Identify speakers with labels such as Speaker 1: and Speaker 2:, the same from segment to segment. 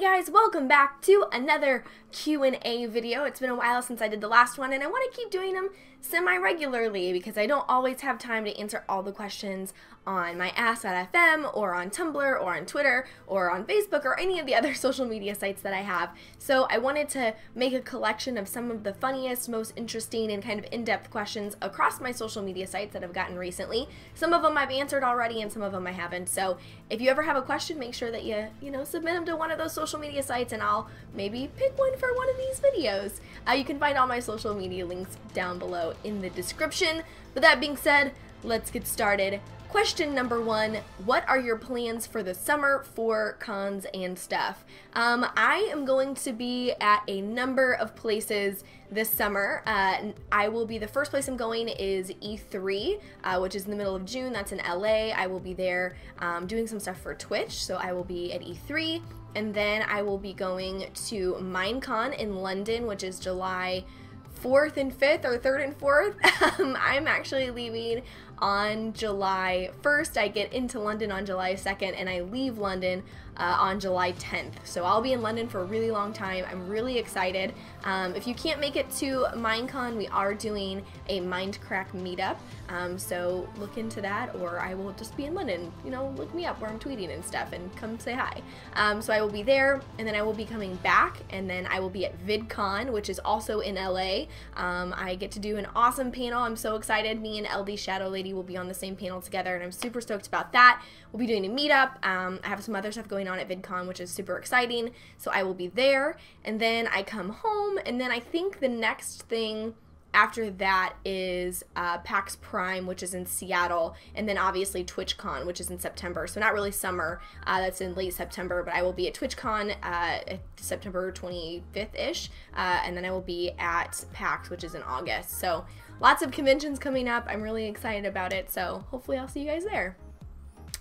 Speaker 1: guys, welcome back to another Q&A video. It's been a while since I did the last one, and I want to keep doing them semi-regularly because I don't always have time to answer all the questions on my Ask.fm or on Tumblr or on Twitter or on Facebook or any of the other social media sites that I have. So I wanted to make a collection of some of the funniest, most interesting, and kind of in-depth questions across my social media sites that I've gotten recently. Some of them I've answered already and some of them I haven't. So if you ever have a question, make sure that you submit them to one of those social media sites and I'll maybe pick one for one of these videos. You can find all my social media links down below in the description. But that being said, let's get started. Question number one, what are your plans for the summer for cons and stuff? I am going to be at a number of places this summer. The first place I'm going is E3, which is in the middle of June. That's in LA. I will be there doing some stuff for Twitch, so I will be at E3. And then I will be going to Minecon in London, which is July 4th and 5th, or 3rd and 4th. I'm actually leaving on July 1st. I get into London on July 2nd, and I leave London on July 10th. So I'll be in London for a really long time. I'm really excited. If you can't make it to Minecon, we are doing a Mindcrack meetup. So look into that, or I will just be in London. Look me up where I'm tweeting and stuff and come say hi. So I will be there, and then I will be coming back, and then I will be at VidCon, which is also in LA. I get to do an awesome panel. I'm so excited. Me and LD Shadow Lady will be on the same panel together, and I'm super stoked about that. We'll be doing a meetup. I have some other stuff going on at VidCon, which is super exciting, so I will be there. And then I come home, and then I think the next thing after that is PAX Prime, which is in Seattle, and then obviously TwitchCon, which is in September. So not really summer, that's in late September, but I will be at TwitchCon September 25th-ish, and then I will be at PAX, which is in August. So lots of conventions coming up. I'm really excited about it, so hopefully I'll see you guys there.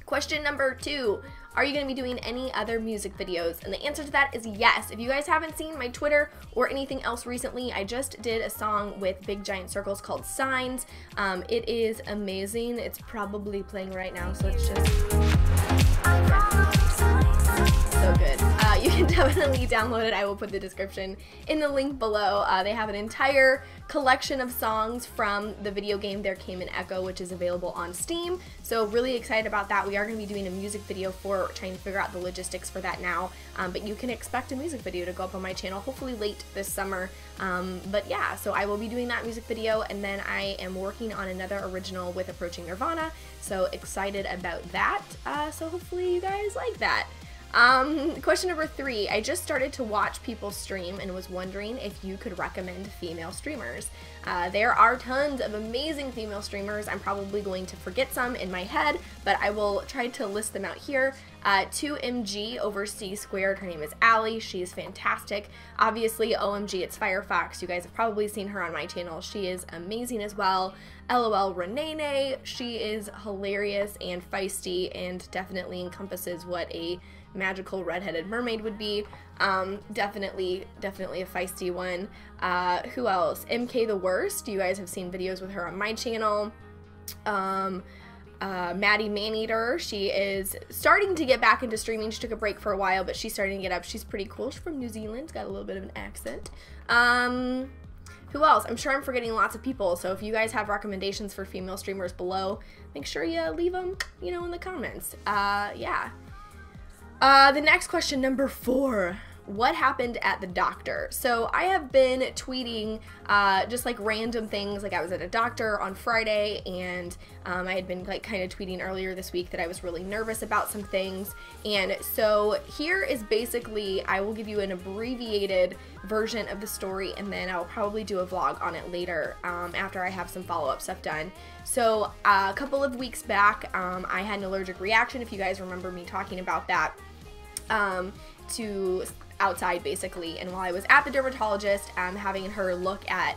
Speaker 1: Question number two, are you going to be doing any other music videos? And the answer to that is yes. If you guys haven't seen my Twitter or anything else recently, I just did a song with Big Giant Circles called Signs. It is amazing. It's probably playing right now, so it's just so good. You can definitely download it. I will put the description in the link below. They have an entire collection of songs from the video game There Came an Echo, which is available on Steam. So really excited about that. We are going to be doing a music video for trying to figure out the logistics for that now. But you can expect a music video to go up on my channel, hopefully late this summer. But yeah, so I will be doing that music video, and then I am working on another original with Approaching Nirvana. So excited about that. So hopefully you guys like that. Question number three, I just started to watch people stream and was wondering if you could recommend female streamers. There are tons of amazing female streamers. I'm probably going to forget some in my head, but I will try to list them out here. 2MG over C squared, her name is Allie. She's fantastic. Obviously, OMG, it's Firefox. You guys have probably seen her on my channel. She is amazing as well. LOL Renee, she is hilarious and feisty and definitely encompasses what a magical redheaded mermaid would be. Definitely a feisty one. Who else? MK the Worst. You guys have seen videos with her on my channel. Maddie Maneater, she is starting to get back into streaming. She took a break for a while, but she's starting to get up. She's pretty cool. She's from New Zealand, got a little bit of an accent. Who else? I'm sure I'm forgetting lots of people, so if you guys have recommendations for female streamers below, make sure you leave them, in the comments. Yeah. The next question, number four. What happened at the doctor? So I have been tweeting just like random things. Like I was at a doctor on Friday, and I had been like kind of tweeting earlier this week that I was really nervous about some things. And so here is basically, I will give you an abbreviated version of the story, and then I'll probably do a vlog on it later after I have some follow-up stuff done. So a couple of weeks back, I had an allergic reaction, if you guys remember me talking about that, to outside basically, and while I was at the dermatologist, having her look at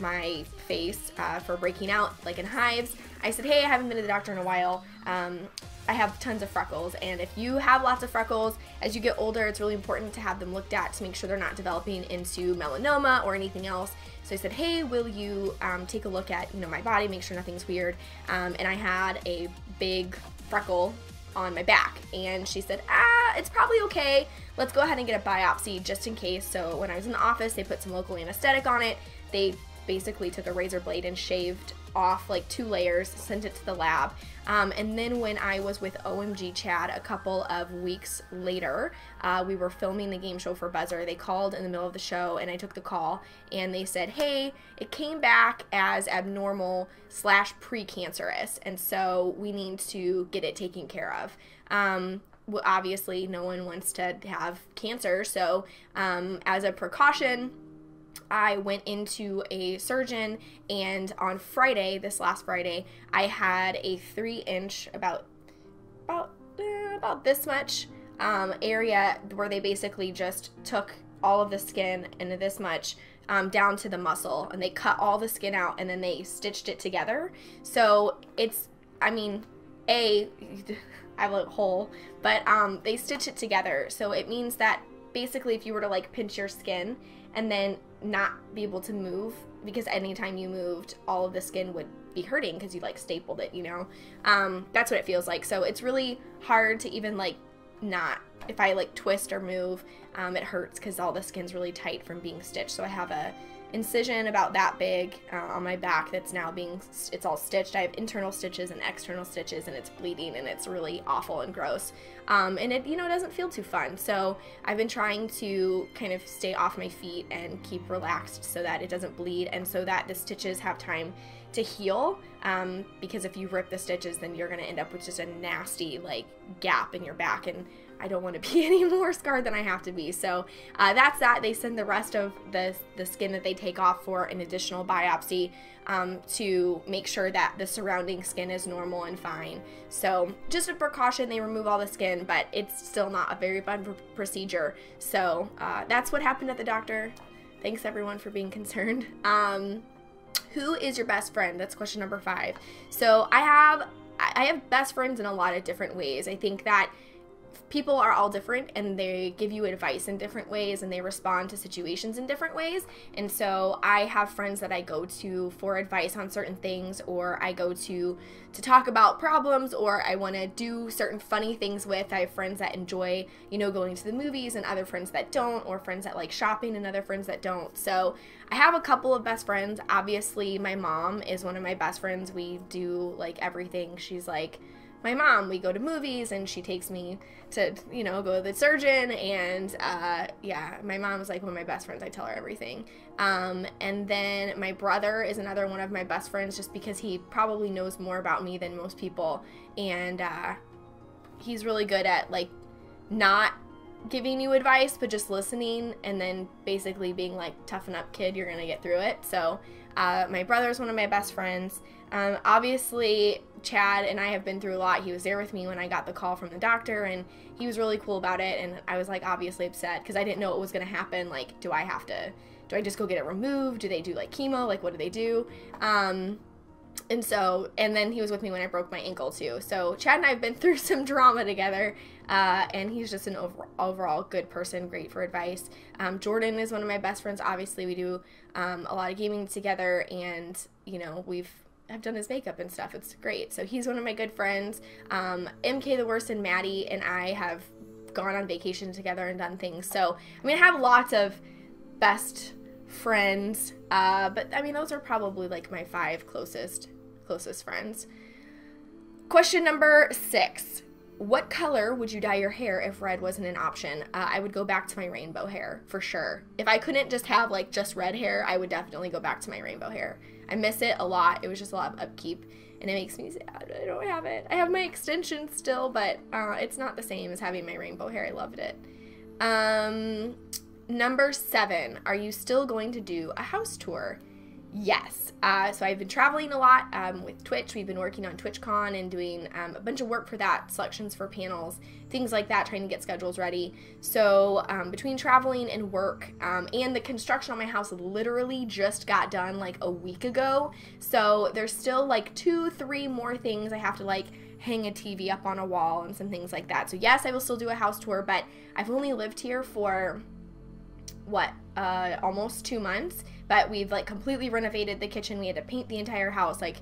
Speaker 1: my face for breaking out like in hives, I said, hey, I haven't been to the doctor in a while. I have tons of freckles, and if you have lots of freckles as you get older, it's really important to have them looked at to make sure they're not developing into melanoma or anything else. So I said, hey, will you take a look at my body, make sure nothing's weird, and I had a big freckle on my back, and she said, it's probably okay. Let's go ahead and get a biopsy just in case. So when I was in the office, they put some local anesthetic on it. They basically took a razor blade and shaved off like 2 layers, sent it to the lab. And then when I was with OMG Chad a couple of weeks later, we were filming the game show for Buzzer. They called in the middle of the show and I took the call and they said, hey, it came back as abnormal / precancerous, and so we need to get it taken care of. Well, obviously no one wants to have cancer, so as a precaution, I went into a surgeon, and on Friday, this last Friday, I had a 3-inch, about this much area where they basically just took all of the skin and this much down to the muscle, and they cut all the skin out and then they stitched it together. So it's, I mean, I have a hole, but they stitch it together. So it means that basically if you were to like pinch your skin and then not be able to move, because anytime you moved, all of the skin would be hurting because you like stapled it, you know. That's what it feels like. So it's really hard to even like not, if I like twist or move, it hurts because all the skin's really tight from being stitched. So I have a incision about that big on my back that's now it's all stitched. I have internal stitches and external stitches, and it's bleeding, and it's really awful and gross. And it, you know, doesn't feel too fun. So I've been trying to kind of stay off my feet and keep relaxed so that it doesn't bleed and so that the stitches have time to heal, because if you rip the stitches, then you're going to end up with just a nasty like gap in your back, and I don't want to be any more scarred than I have to be. So that's that. They send the rest of the skin that they take off for an additional biopsy to make sure that the surrounding skin is normal and fine. So just a precaution, they remove all the skin, but it's still not a very fun procedure. So that's what happened at the doctor. Thanks everyone for being concerned. Who is your best friend? That's question number 5. So I have best friends in a lot of different ways. I think that people are all different, and they give you advice in different ways, and they respond to situations in different ways. And so I have friends that I go to for advice on certain things, or I go to talk about problems, or I want to do certain funny things with. I have friends that enjoy, you know, going to the movies, and other friends that don't, or friends that like shopping and other friends that don't. So I have a couple of best friends. Obviously my mom is one of my best friends. We do like everything. She's like my mom. We go to movies and she takes me to, you know, go to the surgeon, and yeah, my mom is like one of my best friends. I tell her everything. And then my brother is another one of my best friends, just because he probably knows more about me than most people, and he's really good at like not giving you advice but just listening, and then basically being like, toughen up kid, you're gonna get through it. So my brother is one of my best friends. Obviously Chad and I have been through a lot. He was there with me when I got the call from the doctor, and he was really cool about it, and I was like obviously upset because I didn't know it was gonna happen. Like, do I just go get it removed? Do they do like chemo? Like, what do they do? And then he was with me when I broke my ankle too. So Chad and I have been through some drama together, and he's just an overall good person, great for advice. Jordan is one of my best friends. Obviously we do a lot of gaming together, and you know, I've done his makeup and stuff. It's great. So he's one of my good friends. MK the Worst and Maddie and I have gone on vacation together and done things. So I mean, I have lots of best friends, but I mean, those are probably like my 5 closest friends. Question number 6. What color would you dye your hair if red wasn't an option? I would go back to my rainbow hair for sure. If I couldn't just have like just red hair, I would definitely go back to my rainbow hair. I miss it a lot. It was just a lot of upkeep, and it makes me sad. I don't have it. I have my extensions still, but it's not the same as having my rainbow hair. I loved it. Number 7, are you still going to do a house tour? Yes. So I've been traveling a lot with Twitch. We've been working on TwitchCon and doing a bunch of work for that, selections for panels, things like that, trying to get schedules ready. So between traveling and work, and the construction on my house literally just got done like a week ago. So there's still like 2-3 more things I have to like hang a TV up on a wall and some things like that. So yes, I will still do a house tour, but I've only lived here for almost 2 months, but we've like completely renovated the kitchen. We had to paint the entire house. Like,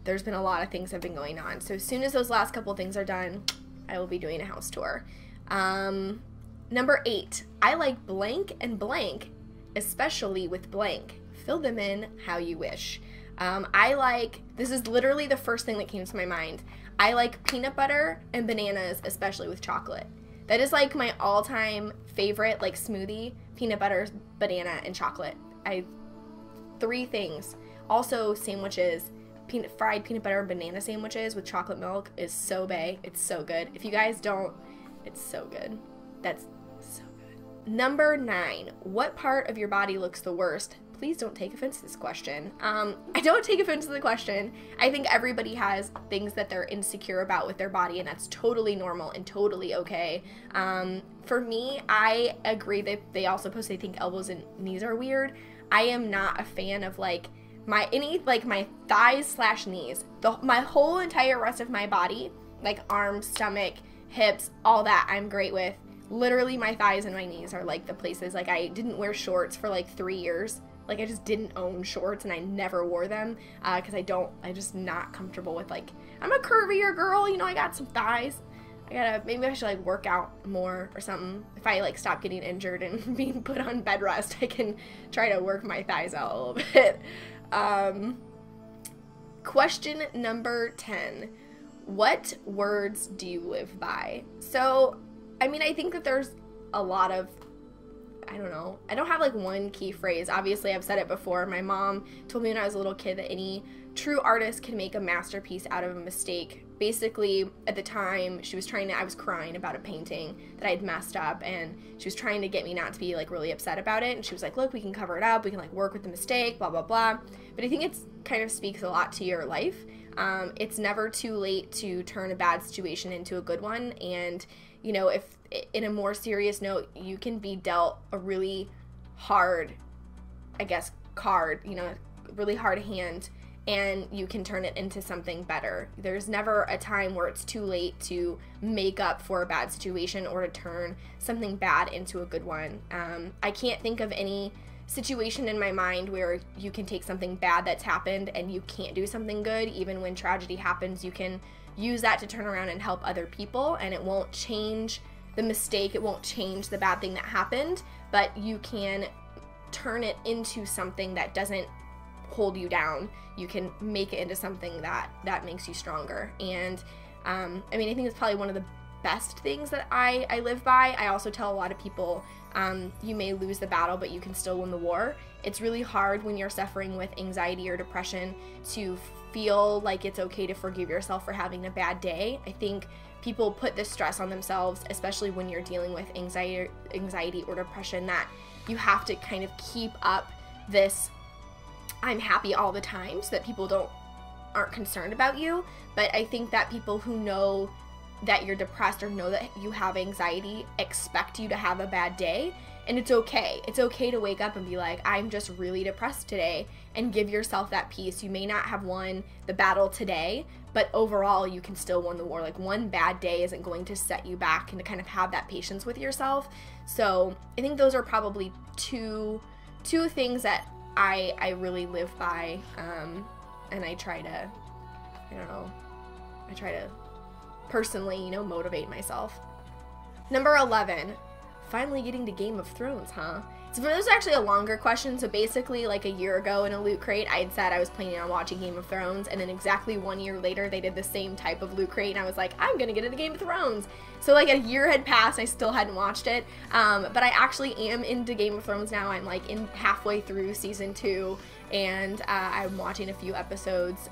Speaker 1: there's been a lot of things that have been going on. So as soon as those last couple things are done, I will be doing a house tour. Number 8, I like blank and blank, especially with blank. Fill them in how you wish. This is literally the first thing that came to my mind. I like peanut butter and bananas, especially with chocolate. That is like my all-time favorite like smoothie, peanut butter, banana, and chocolate. 3 things. Also sandwiches, fried peanut butter and banana sandwiches with chocolate milk is so bae. It's so good. If you guys don't, it's so good. That's so good. Number 9, what part of your body looks the worst? Please don't take offense to this question. I don't take offense to the question. I think everybody has things that they're insecure about with their body, and that's totally normal and totally okay. For me, I agree that they also post they think elbows and knees are weird. I am not a fan of like my thighs/knees. My whole entire rest of my body, like arms, stomach, hips, all that I'm great with. Literally my thighs and my knees are like the places, like I didn't wear shorts for like 3 years. Like I just didn't own shorts and I never wore them because I'm just not comfortable with like, I'm a curvier girl, you know, I got some thighs. Maybe I should like work out more or something. If I like stop getting injured and being put on bed rest, I can try to work my thighs out a little bit. Question number 10. What words do you live by? So, I mean, I think that there's a lot of, I don't know. I don't have like one key phrase. Obviously, I've said it before. My mom told me when I was a little kid that any true artist can make a masterpiece out of a mistake. Basically, at the time, I was crying about a painting that I had messed up, and she was trying to get me not to be like really upset about it. And she was like, look, we can cover it up. We can like work with the mistake, blah, blah, blah. But I think it's kind of speaks a lot to your life. It's never too late to turn a bad situation into a good one. And, you know, if in a more serious note, you can be dealt a really hard, I guess, card, you know, really hard hand, and you can turn it into something better. There's never a time where it's too late to make up for a bad situation or to turn something bad into a good one. I can't think of any situation in my mind where you can take something bad that's happened and you can't do something good. Even when tragedy happens, you can use that to turn around and help other people, and it won't change the mistake, it won't change the bad thing that happened, but you can turn it into something that doesn't hold you down. You can make it into something that makes you stronger. And I mean, I think it's probably one of the best things that I live by. I also tell a lot of people, you may lose the battle, but you can still win the war. It's really hard when you're suffering with anxiety or depression to feel like it's okay to forgive yourself for having a bad day. I think people put this stress on themselves, especially when you're dealing with anxiety or depression, that you have to kind of keep up this I'm happy all the time so that people aren't concerned about you. But I think that people who know that you're depressed or know that you have anxiety expect you to have a bad day, and it's okay. It's okay to wake up and be like, I'm just really depressed today, and give yourself that peace. You may not have won the battle today, but overall you can still win the war. Like, one bad day isn't going to set you back, and to kind of have that patience with yourself. So I think those are probably two things that I really live by, and I try to, personally, you know, motivate myself. Number 11, finally getting to Game of Thrones, huh? So this is actually a longer question. So basically, like a year ago in a Loot Crate, I had said I was planning on watching Game of Thrones, and then exactly 1 year later, they did the same type of Loot Crate, and I was like, I'm gonna get into Game of Thrones. So like a year had passed, I still hadn't watched it, but I actually am into Game of Thrones now. I'm like halfway through season 2, and I'm watching a few episodes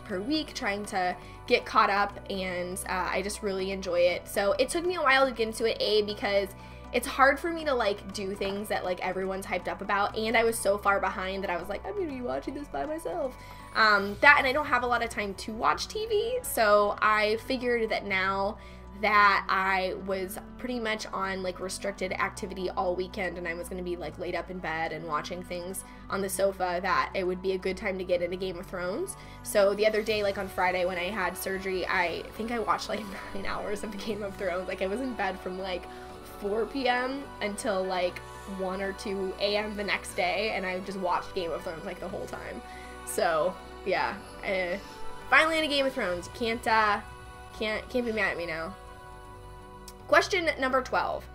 Speaker 1: per week, trying to get caught up, and I just really enjoy it. So it took me a while to get into it, because it's hard for me to like do things that like everyone's hyped up about, and I was so far behind that I was like, I'm gonna be watching this by myself. And I don't have a lot of time to watch TV, so I figured that now that I was pretty much on like restricted activity all weekend, and I was gonna be like laid up in bed and watching things on the sofa, that it would be a good time to get into Game of Thrones. So the other day, like on Friday when I had surgery, I think I watched like 9 hours of Game of Thrones. Like, I was in bed from like 4 p.m. until like 1 or 2 a.m. the next day, and I just watched Game of Thrones like the whole time. So yeah, finally into Game of Thrones. Can't be mad at me now. Question number 12.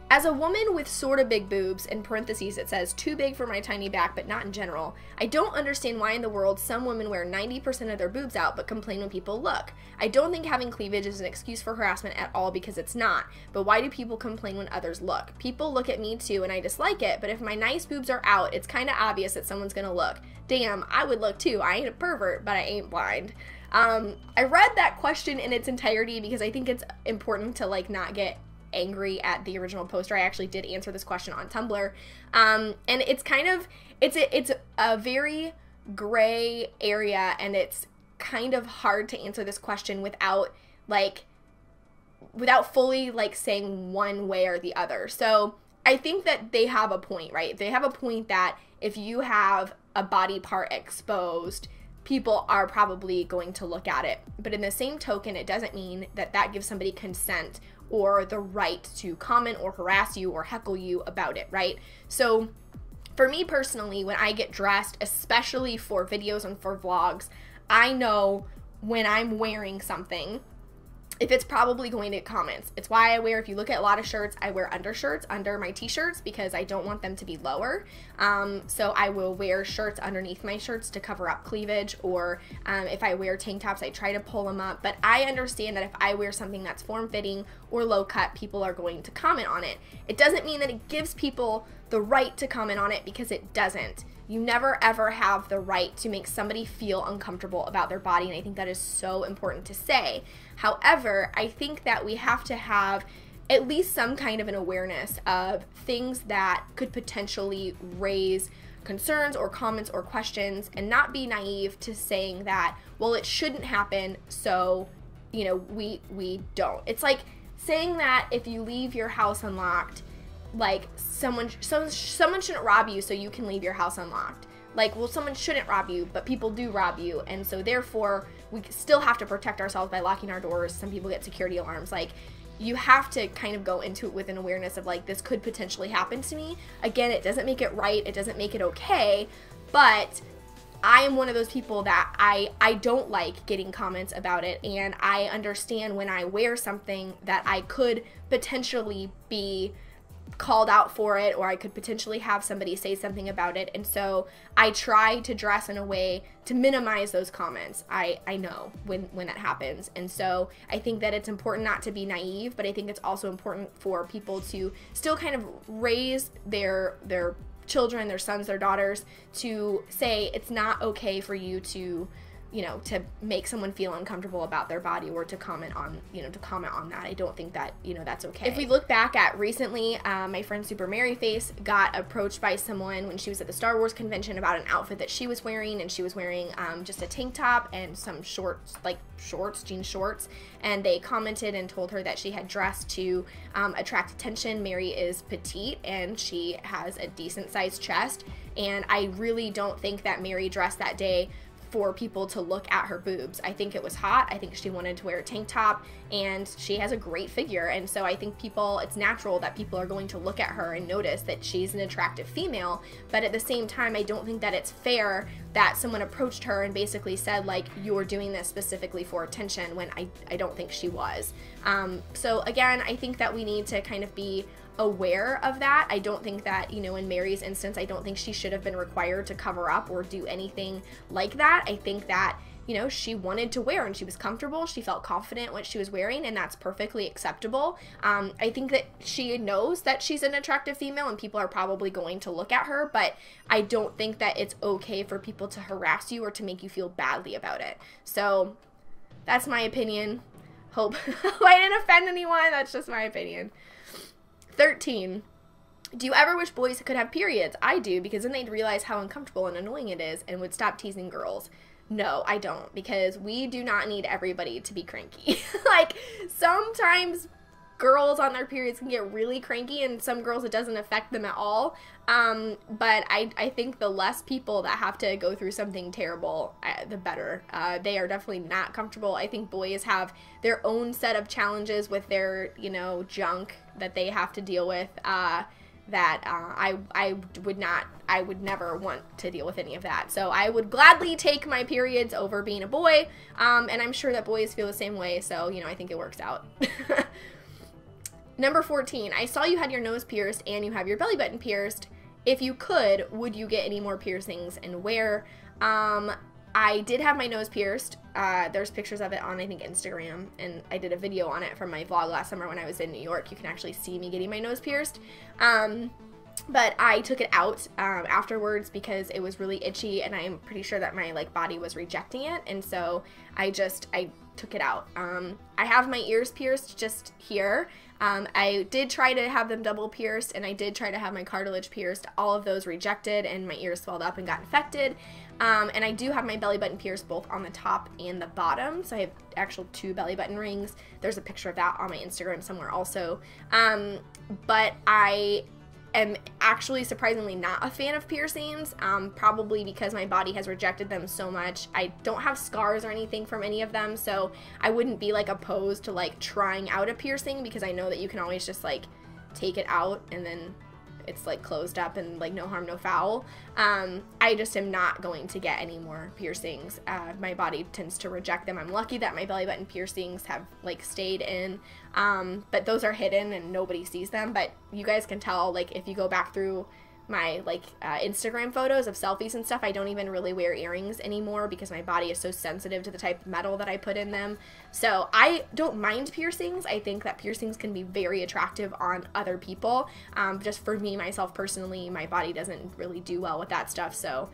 Speaker 1: As a woman with sort of big boobs, in parentheses it says, too big for my tiny back, but not in general, I don't understand why in the world some women wear 90% of their boobs out but complain when people look. I don't think having cleavage is an excuse for harassment at all, because it's not. But why do people complain when others look? People look at me too and I dislike it, but if my nice boobs are out, it's kind of obvious that someone's gonna look. Damn, I would look too. I ain't a pervert, but I ain't blind. I read that question in its entirety because I think it's important to like not get angry at the original poster. I actually did answer this question on Tumblr, and it's kind of it's a very gray area, and it's kind of hard to answer this question without fully like saying one way or the other. So I think that they have a point, right? They have a point that if you have a body part exposed, people are probably going to look at it. But in the same token, it doesn't mean that that gives somebody consent or the right to comment or harass you or heckle you about it, right? So for me personally, when I get dressed, especially for videos and for vlogs, I know when I'm wearing something, if it's probably going to get comments. It's why I wear, if you look at a lot of shirts, I wear undershirts under my t-shirts because I don't want them to be lower. So I will wear shirts underneath my shirts to cover up cleavage, or if I wear tank tops, I try to pull them up. But I understand that if I wear something that's form-fitting or low-cut, people are going to comment on it. It doesn't mean that it gives people the right to comment on it, because it doesn't. You never ever have the right to make somebody feel uncomfortable about their body, and I think that is so important to say. However, I think that we have to have at least some kind of an awareness of things that could potentially raise concerns or comments or questions, and not be naive to saying that, well, it shouldn't happen, so, you know, we don't. It's like saying that if you leave your house unlocked, like someone shouldn't rob you, so you can leave your house unlocked. Like, well, someone shouldn't rob you, but people do rob you, and so therefore we still have to protect ourselves by locking our doors. Some people get security alarms. Like, you have to kind of go into it with an awareness of like, this could potentially happen to me. Again, it doesn't make it right, it doesn't make it okay, but I am one of those people that I don't like getting comments about it, and I understand when I wear something that I could potentially be called out for it, or I could potentially have somebody say something about it, and so I try to dress in a way to minimize those comments. I know when that happens, and so I think that it's important not to be naive, but I think it's also important for people to still kind of raise their children, their sons, their daughters, to say it's not okay for you to, you know, to make someone feel uncomfortable about their body, or to comment on, you know, to comment on that. I don't think that, you know, that's okay. If we look back at recently, my friend Super Maryface got approached by someone when she was at the Star Wars convention about an outfit that she was wearing, and she was wearing just a tank top and some shorts, like jean shorts, and they commented and told her that she had dressed to attract attention. Mary is petite and she has a decent sized chest, and I really don't think that Mary dressed that day for people to look at her boobs. I think it was hot. I think she wanted to wear a tank top, and she has a great figure, and so I think it's natural that people are going to look at her and notice that she's an attractive female. But at the same time, I don't think that it's fair that someone approached her and basically said, like, you're doing this specifically for attention, when I don't think she was. So again, I think that we need to kind of be aware of that. I don't think that, you know, in Mary's instance, I don't think she should have been required to cover up or do anything like that. I think that, you know, she wanted to wear and she was comfortable, she felt confident what she was wearing, and that's perfectly acceptable. I think that she knows that she's an attractive female and people are probably going to look at her, but I don't think that it's okay for people to harass you or to make you feel badly about it. So that's my opinion. Hope I didn't offend anyone. That's just my opinion. 13. Do you ever wish boys could have periods? I do, because then they'd realize how uncomfortable and annoying it is and would stop teasing girls. No, I don't, because we do not need everybody to be cranky. Like, sometimes girls on their periods can get really cranky, and some girls it doesn't affect them at all. But I think the less people that have to go through something terrible, the better. They are definitely not comfortable. I think boys have their own set of challenges with their, you know, junk that they have to deal with, that I would never want to deal with any of that. So I would gladly take my periods over being a boy, and I'm sure that boys feel the same way, so, you know, I think it works out. Number 14, I saw you had your nose pierced and you have your belly button pierced. If you could, would you get any more piercings and where? I did have my nose pierced. There's pictures of it on, I think, Instagram, and I did a video on it from my vlog last summer when I was in New York. You can actually see me getting my nose pierced. But I took it out afterwards because it was really itchy, and I'm pretty sure that my body was rejecting it, and so I took it out. I have my ears pierced just here. I did try to have them double pierced, and I did try to have my cartilage pierced. All of those rejected, and my ears swelled up and got infected. And I do have my belly button pierced both on the top and the bottom, so I have actual 2 belly button rings. There's a picture of that on my Instagram somewhere also. But I am actually surprisingly not a fan of piercings, probably because my body has rejected them so much. I don't have scars or anything from any of them, so I wouldn't be opposed to trying out a piercing, because I know that you can always just take it out and then it's closed up and no harm, no foul. I just am not going to get any more piercings. My body tends to reject them. I'm lucky that my belly button piercings have stayed in, but those are hidden and nobody sees them. But you guys can tell if you go back through my Instagram photos of selfies and stuff, I don't even really wear earrings anymore because my body is so sensitive to the type of metal that I put in them. So I don't mind piercings. I think that piercings can be very attractive on other people. Just for me, myself personally, my body doesn't really do well with that stuff. So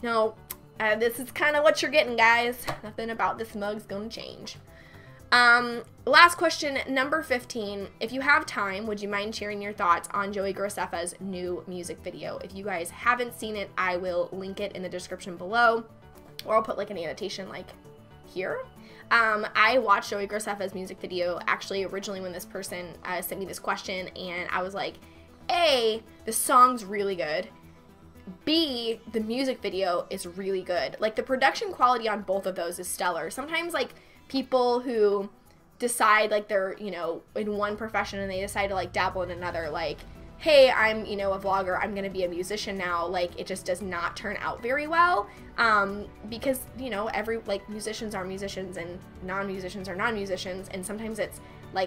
Speaker 1: no, this is kind of what you're getting, guys. Nothing about this mug's gonna change. Last question, number 15. If you have time, would you mind sharing your thoughts on Joey Graceffa's new music video? If you guys haven't seen it, I will link it in the description below, or I'll put an annotation here. I watched Joey Graceffa's music video actually originally when this person sent me this question, and I was like, A, the song's really good. B, the music video is really good. The production quality on both of those is stellar. Sometimes people who decide they're in one profession and they decide to musician in another, hey, I'm a vlogger, I'm gonna be a musician now, it just does not turn out very well, because every musicians are musicians and non-musicians are non-musicians, and sometimes it's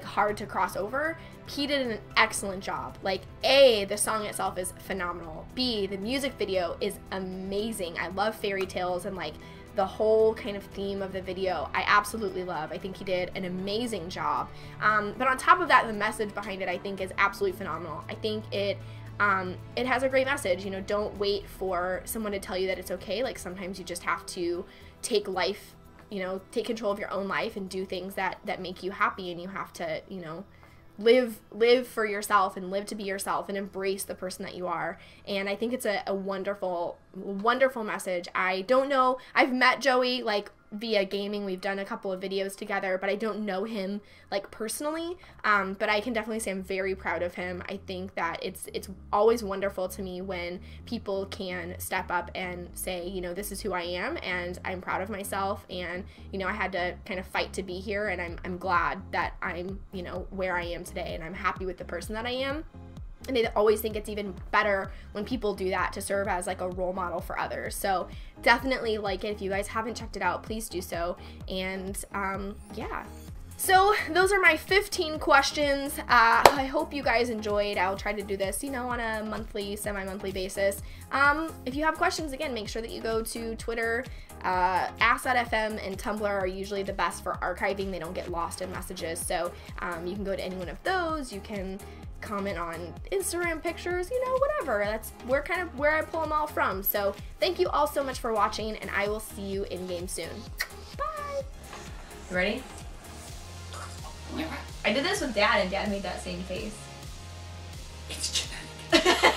Speaker 1: hard to cross over. He did an excellent job. A, the song itself is phenomenal. B, the music video is amazing. I love fairy tales and the whole kind of theme of the video I absolutely love. I think he did an amazing job. But on top of that, the message behind it I think is absolutely phenomenal. I think it has a great message. Don't wait for someone to tell you that it's okay. Sometimes you just have to take life, take control of your own life and do things that make you happy, and you have to, live for yourself and live to be yourself and embrace the person that you are. And I think it's a wonderful message. I don't know, I've met Joey via gaming. We've done a couple of videos together, but I don't know him personally, but I can definitely say I'm very proud of him. I think that it's always wonderful to me when people can step up and say, this is who I am and I'm proud of myself, and I had to kind of fight to be here, and I'm glad that I'm where I am today, and I'm happy with the person that I am. And I always think it's even better when people do that, to serve as a role model for others. So definitely like it. If you guys haven't checked it out, please do so. And yeah. So those are my 15 questions. I hope you guys enjoyed. I'll try to do this, on a monthly, semi-monthly basis. If you have questions, again, make sure that you go to Twitter. Ask.fm and Tumblr are usually the best for archiving. They don't get lost in messages. So you can go to any one of those. You can comment on Instagram pictures, whatever. That's where I pull them all from. So thank you all so much for watching, and I will see you in game soon. Bye.
Speaker 2: You ready? I did this with Dad, and Dad made that same face.
Speaker 3: It's genetic.